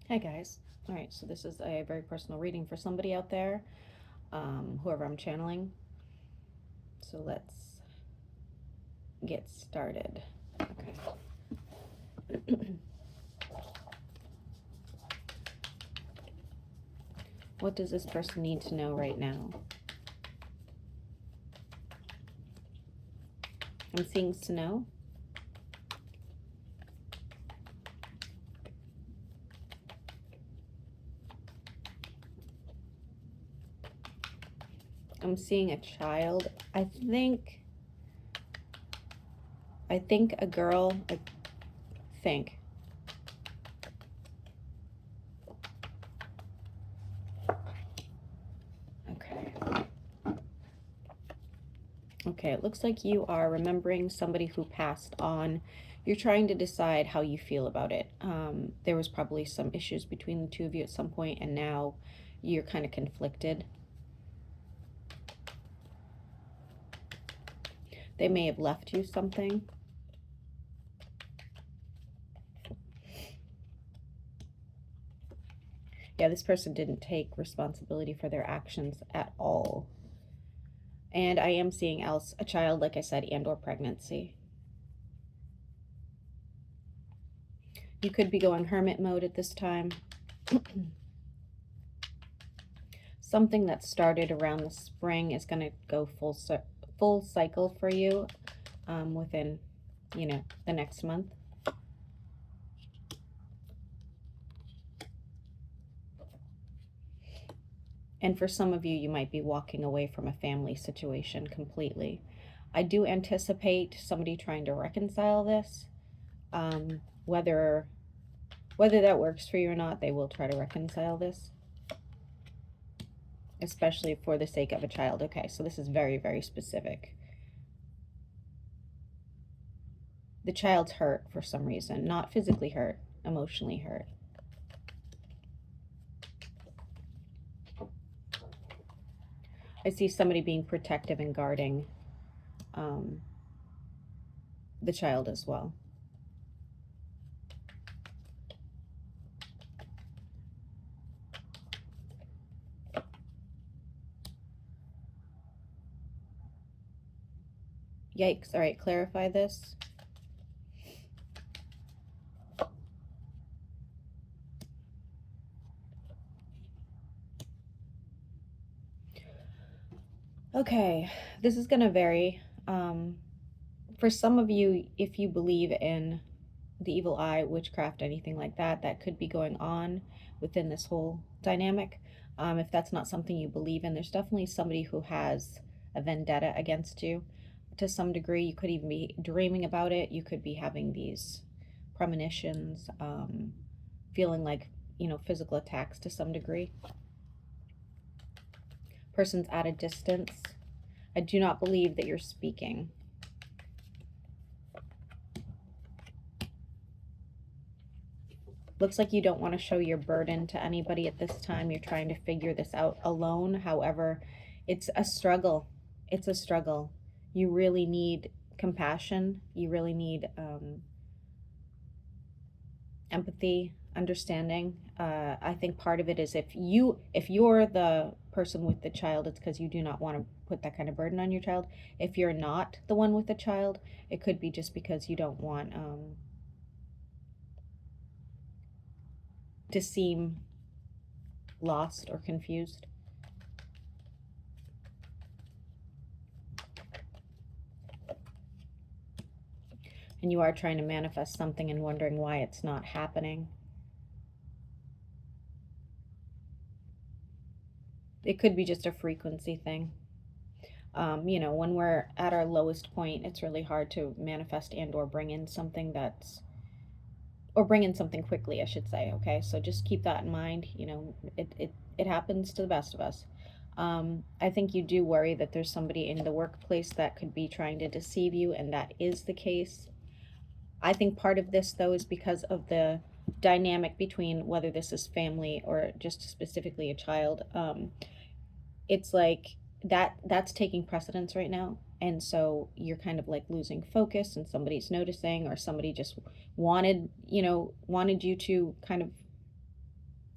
Hey guys. All right, so this is a very personal reading for somebody out there, whoever I'm channeling. So let's get started. Okay. What does this person need to know right now? I'm seeing snow. I'm seeing a child. I think a girl. I think. Okay. Okay, it looks like you are remembering somebody who passed on. You're trying to decide how you feel about it. There was probably some issues between the two of you at some point, and now you're kind of conflicted. They may have left you something. Yeah, this person didn't take responsibility for their actions at all. And I am seeing else a child, like I said, and or pregnancy. You could be going hermit mode at this time. Something that started around the spring is going to go full cycle for you within, the next month. And for some of you, you might be walking away from a family situation completely. I do anticipate somebody trying to reconcile this. Whether that works for you or not, they will try to reconcile this, especially for the sake of a child. Okay, so this is very, very specific. The child's hurt for some reason, not physically hurt, emotionally hurt. I see somebody being protective and guarding the child as well. Yikes. All right, clarify this. Okay, this is going to vary. For some of you, if you believe in the evil eye, witchcraft, anything like that, that could be going on within this whole dynamic. If that's not something you believe in, there's definitely somebody who has a vendetta against you to some degree. You could even be dreaming about it. You could be having these premonitions, feeling like, physical attacks to some degree. Person's at a distance. I do not believe that you're speaking. Looks like you don't want to show your burden to anybody at this time. You're trying to figure this out alone. However, it's a struggle. It's a struggle. You really need compassion. You really need empathy, understanding. I think part of it is if you're the person with the child, it's because you do not want to put that kind of burden on your child. If you're not the one with the child, it could be just because you don't want to seem lost or confused. And you are trying to manifest something and wondering why it's not happening. It could be just a frequency thing. When we're at our lowest point, it's really hard to manifest and or bring in something quickly, I should say. Okay, so just keep that in mind. It happens to the best of us. I think you do worry that there's somebody in the workplace that could be trying to deceive you, and that is the case. I think part of this, though, is because of the dynamic between whether this is family or just specifically a child. It's like that's taking precedence right now. And so you're kind of like losing focus, and somebody's noticing, or somebody just wanted you to kind of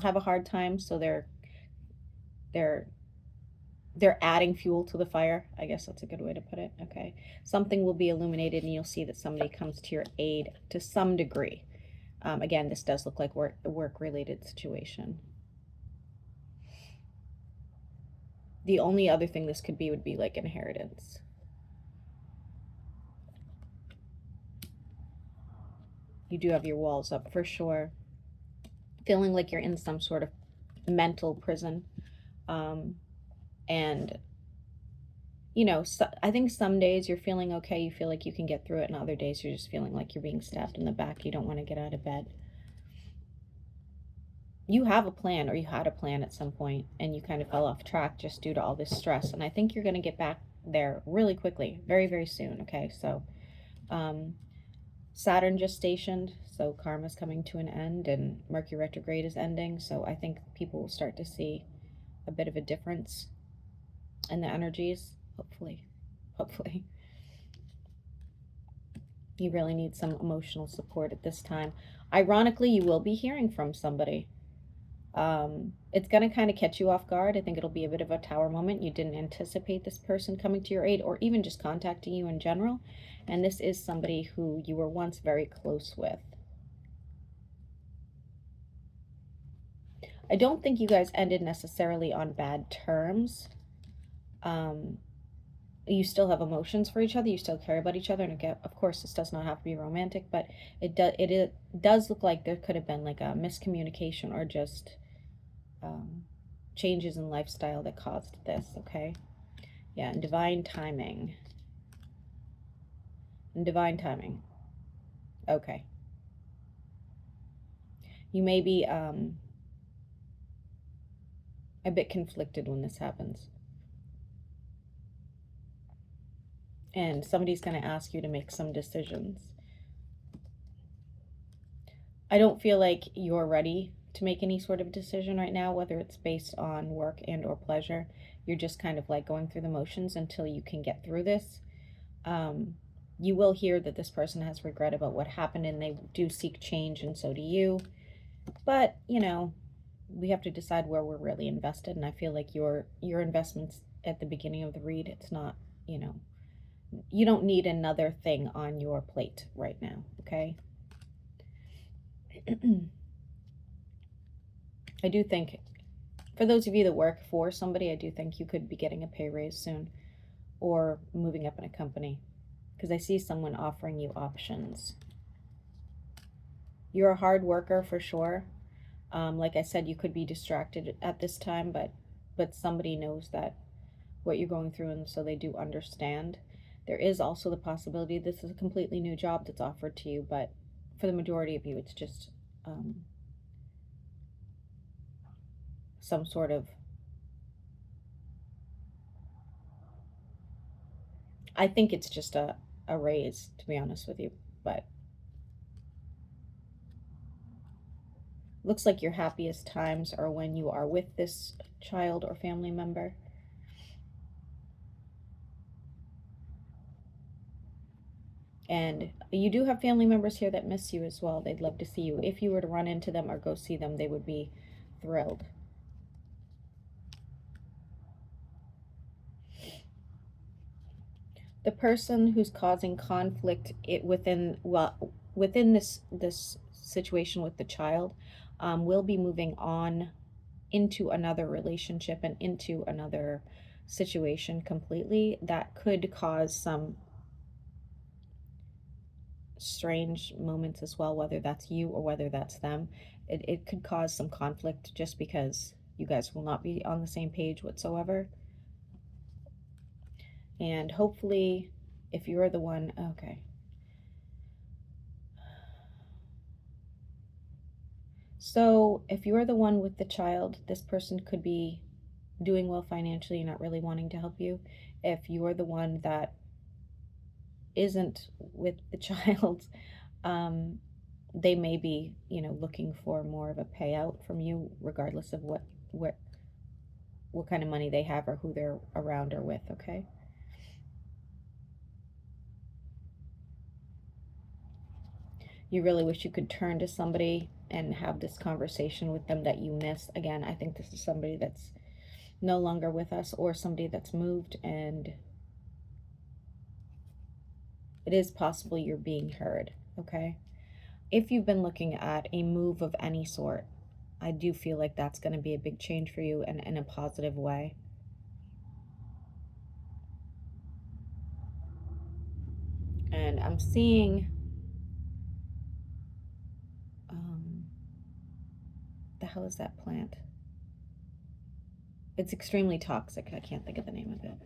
have a hard time, so they're they're adding fuel to the fire. I guess that's a good way to put it. Okay. Something will be illuminated and you'll see that somebody comes to your aid to some degree. Again, this does look like a work-related situation. The only other thing this could be would be like inheritance. You do have your walls up for sure. Feeling like you're in some sort of mental prison. And you know, so I think some days you're feeling okay, you feel like you can get through it, and other days you're just feeling like you're being stabbed in the back, you don't want to get out of bed. You have a plan, or you had a plan at some point, and you kind of fell off track just due to all this stress, and I think you're going to get back there really quickly, very, very soon, okay? So, Saturn just stationed, so karma's coming to an end, and Mercury retrograde is ending, so I think people will start to see a bit of a difference in the energies. Hopefully. You really need some emotional support at this time. Ironically, you will be hearing from somebody. It's going to kind of catch you off guard. I think it'll be a bit of a tower moment. You didn't anticipate this person coming to your aid or even just contacting you in general. And this is somebody who you were once very close with. I don't think you guys ended necessarily on bad terms. You still have emotions for each other, you still care about each other, and again, of course, this does not have to be romantic, but it does look like there could have been like a miscommunication or just changes in lifestyle that caused this, okay? Yeah, and divine timing. Okay. You may be a bit conflicted when this happens. And somebody's going to ask you to make some decisions. I don't feel like you're ready to make any sort of decision right now, whether it's based on work and or pleasure. You're just kind of like going through the motions until you can get through this. You will hear that this person has regret about what happened and they do seek change, and so do you. But, you know, we have to decide where we're really invested, and I feel like your investments at the beginning of the read, it's not, you know, you don't need another thing on your plate right now, okay? I do think, for those of you that work for somebody, I do think you could be getting a pay raise soon or moving up in a company, because I see someone offering you options. You're a hard worker for sure. Like I said, you could be distracted at this time, but somebody knows that what you're going through, and so they do understand. There is also the possibility this is a completely new job that's offered to you, but for the majority of you, it's just some sort of, I think it's just a raise, to be honest with you, but looks like your happiest times are when you are with this child or family member. And you do have family members here that miss you as well. They'd love to see you. If you were to run into them or go see them, they would be thrilled. The person who's causing conflict within this situation with the child will be moving on into another relationship and into another situation completely. That could cause some strange moments as well, whether that's you or whether that's them. It could cause some conflict just because you guys will not be on the same page whatsoever. And hopefully, if you're the one, okay. So if you're the one with the child, this person could be doing well financially, not really wanting to help you. If you're the one that isn't with the child, they may be, you know, looking for more of a payout from you, regardless of what kind of money they have or who they're around or with, okay? You really wish you could turn to somebody and have this conversation with them that you miss. Again, I think this is somebody that's no longer with us, or somebody that's moved, and it is possible you're being heard, okay? If you've been looking at a move of any sort, I do feel like that's going to be a big change for you, and in a positive way. And I'm seeing the hell is that plant? It's extremely toxic. I can't think of the name of it.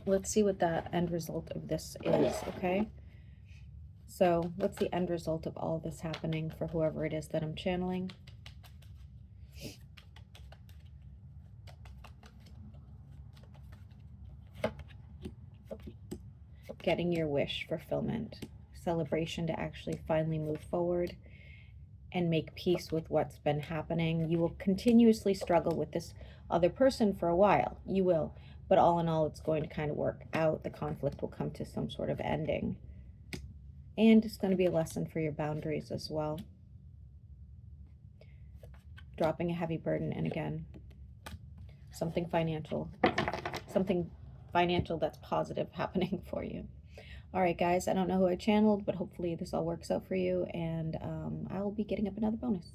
Let's see what the end result of this is, okay? So what's the end result of all this happening for whoever it is that I'm channeling? Getting your wish, fulfillment, celebration to actually finally move forward and make peace with what's been happening. You will continuously struggle with this other person for a while. You will. But all in all, it's going to kind of work out. The conflict will come to some sort of ending. And it's going to be a lesson for your boundaries as well. Dropping a heavy burden. And again, something financial that's positive happening for you. All right, guys, I don't know who I channeled, but hopefully this all works out for you, and I will be getting up another bonus.